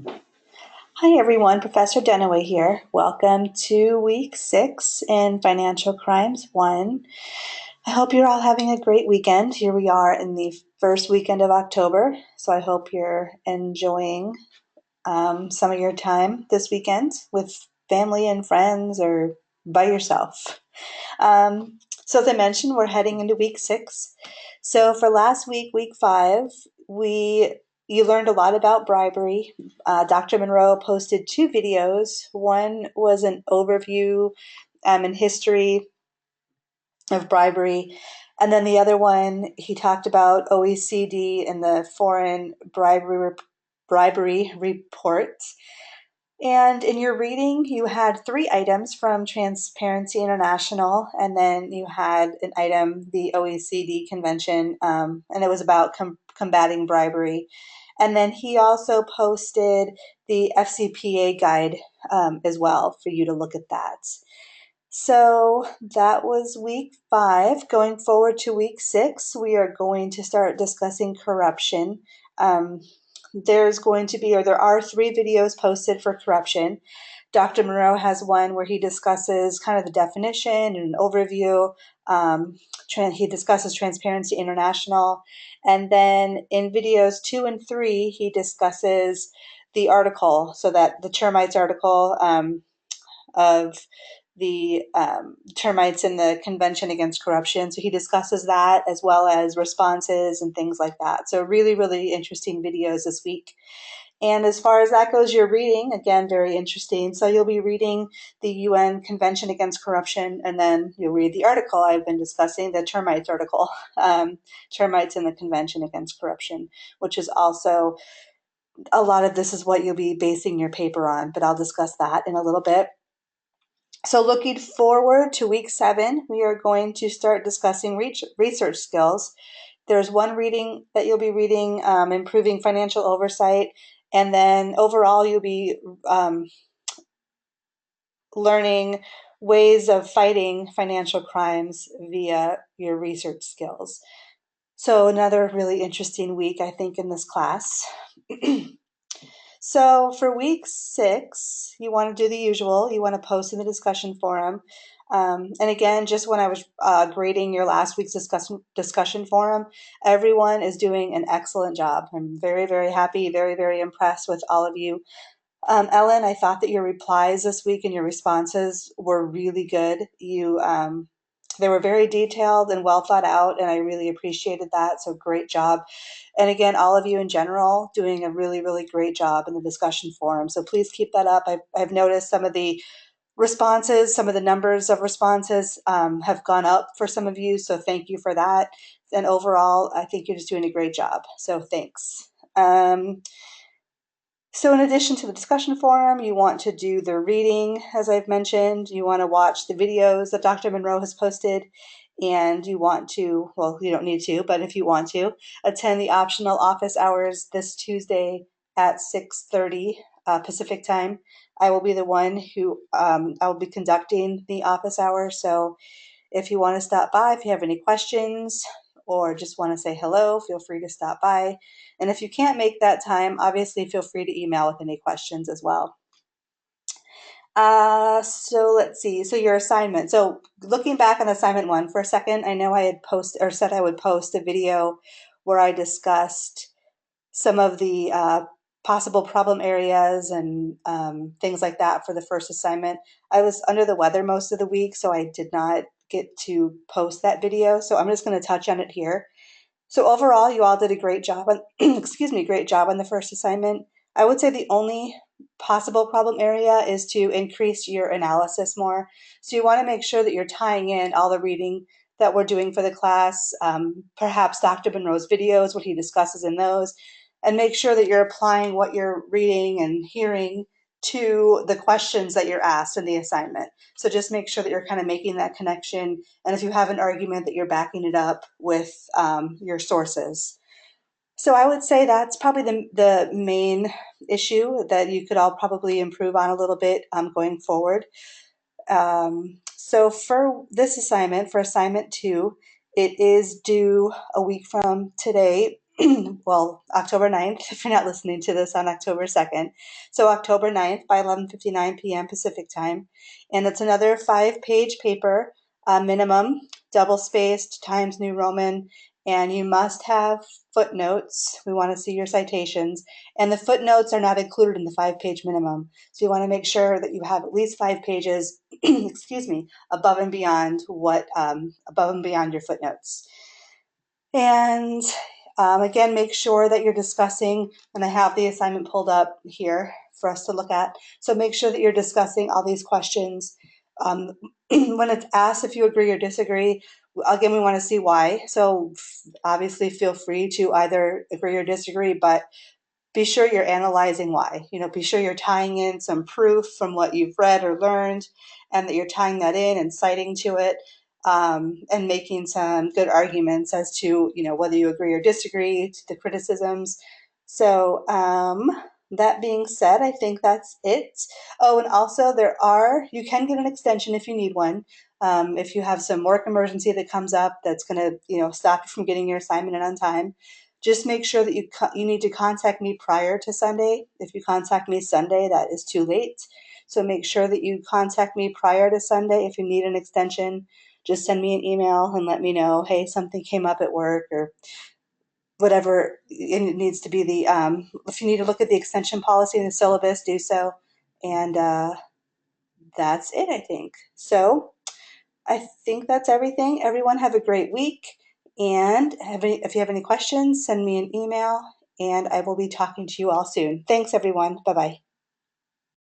Hi everyone, Professor Dunaway here. Welcome to week 6 in Financial Crimes 1. I hope you're all having a great weekend. Here we are in the first weekend of October, so I hope you're enjoying some of your time this weekend with family and friends or by yourself. So as I mentioned, we're heading into week 6. So for last week, week 5, you learned a lot about bribery. Dr. Monroe posted 2 videos. One was an overview and history of bribery, and then the other one he talked about OECD and the foreign bribery report. And in your reading, you had 3 items from Transparency International, and then you had an item, the OECD Convention, and it was about combating bribery. And then he also posted the FCPA guide as well for you to look at that. So that was week 5. Going forward to week 6, we are going to start discussing corruption. There are 3 videos posted for corruption. Dr. Monroe has one where he discusses kind of the definition and an overview. He discusses Transparency International. And then in videos 2 and 3, he discusses the article, so that the termites article of the termites in the Convention Against Corruption. So he discusses that as well as responses and things like that. So really, really interesting videos this week. And as far as that goes, you're reading, again, very interesting. So you'll be reading the UN Convention Against Corruption, and then you'll read the article I've been discussing, the termites article, termites in the Convention Against Corruption, which is also, a lot of this is what you'll be basing your paper on, but I'll discuss that in a little bit. So looking forward to week 7, we are going to start discussing research skills. There's one reading that you'll be reading, Improving Financial Oversight, and then overall you'll be learning ways of fighting financial crimes via your research skills. So another really interesting week, I think, in this class. So for week 6, you want to do the usual. You want to post in the discussion forum. And again, just when I was grading your last week's discussion forum, everyone is doing an excellent job. I'm very, very happy, very, very impressed with all of you. Ellen, I thought that your replies this week and your responses were really good. They were very detailed and well thought out, and I really appreciated that. So great job. And again, all of you in general doing a really, really great job in the discussion forum. So please keep that up. I've noticed some of the responses, some of the numbers of responses have gone up for some of you. So thank you for that. And overall, I think you're just doing a great job. So thanks. So in addition to the discussion forum, you want to do the reading, as I've mentioned. You want to watch the videos that Dr. Monroe has posted, and you want to, well, you don't need to, but if you want to, attend the optional office hours this Tuesday at 6:30 Pacific time. I will be the one who, I will be conducting the office hour, so if you want to stop by, if you have any questions or just want to say hello, feel free to stop by. And if you can't make that time, obviously feel free to email with any questions as well. So let's see. So your assignment. So looking back on assignment 1 for a second, I know I had said I would post a video where I discussed some of the possible problem areas and things like that for the first assignment. I was under the weather most of the week, so I did not get to post that video. So I'm just going to touch on it here. So overall, you all did a great job on, great job on the first assignment. I would say the only possible problem area is to increase your analysis more. So you want to make sure that you're tying in all the reading that we're doing for the class, perhaps Dr. Monroe's videos, what he discusses in those, and make sure that you're applying what you're reading and hearing to the questions that you're asked in the assignment. So just make sure that you're kind of making that connection. And if you have an argument, that you're backing it up with your sources. So I would say that's probably the main issue that you could all probably improve on a little bit going forward. So for this assignment, for assignment 2, it is due a week from today. well, October 9th, if you're not listening to this on October 2nd. So October 9th by 11:59 p.m. Pacific time. And it's another 5-page paper, minimum, double-spaced, Times New Roman, and you must have footnotes. We want to see your citations. And the footnotes are not included in the 5-page minimum. So you want to make sure that you have at least 5 pages, excuse me, above and beyond your footnotes. And again, make sure that you're discussing, and I have the assignment pulled up here for us to look at. So make sure that you're discussing all these questions. When it's asked if you agree or disagree, again, we want to see why. So obviously feel free to either agree or disagree, but be sure you're analyzing why. Be sure you're tying in some proof from what you've read or learned, and that you're tying that in and citing to it, and making some good arguments as to whether you agree or disagree to the criticisms. So that being said, I think that's it. Oh, and also you can get an extension if you need one. If you have some work emergency that comes up that's going to stop you from getting your assignment in on time, just make sure that you need to contact me prior to Sunday. If you contact me Sunday, that is too late. So make sure that you contact me prior to Sunday. If you need an extension, just send me an email and let me know, hey, something came up at work or whatever it needs to be. If you need to look at the extension policy in the syllabus, do so. And that's it, I think. So I think that's everything. Everyone have a great week. And if you have any questions, send me an email, and I will be talking to you all soon. Thanks, everyone. Bye-bye.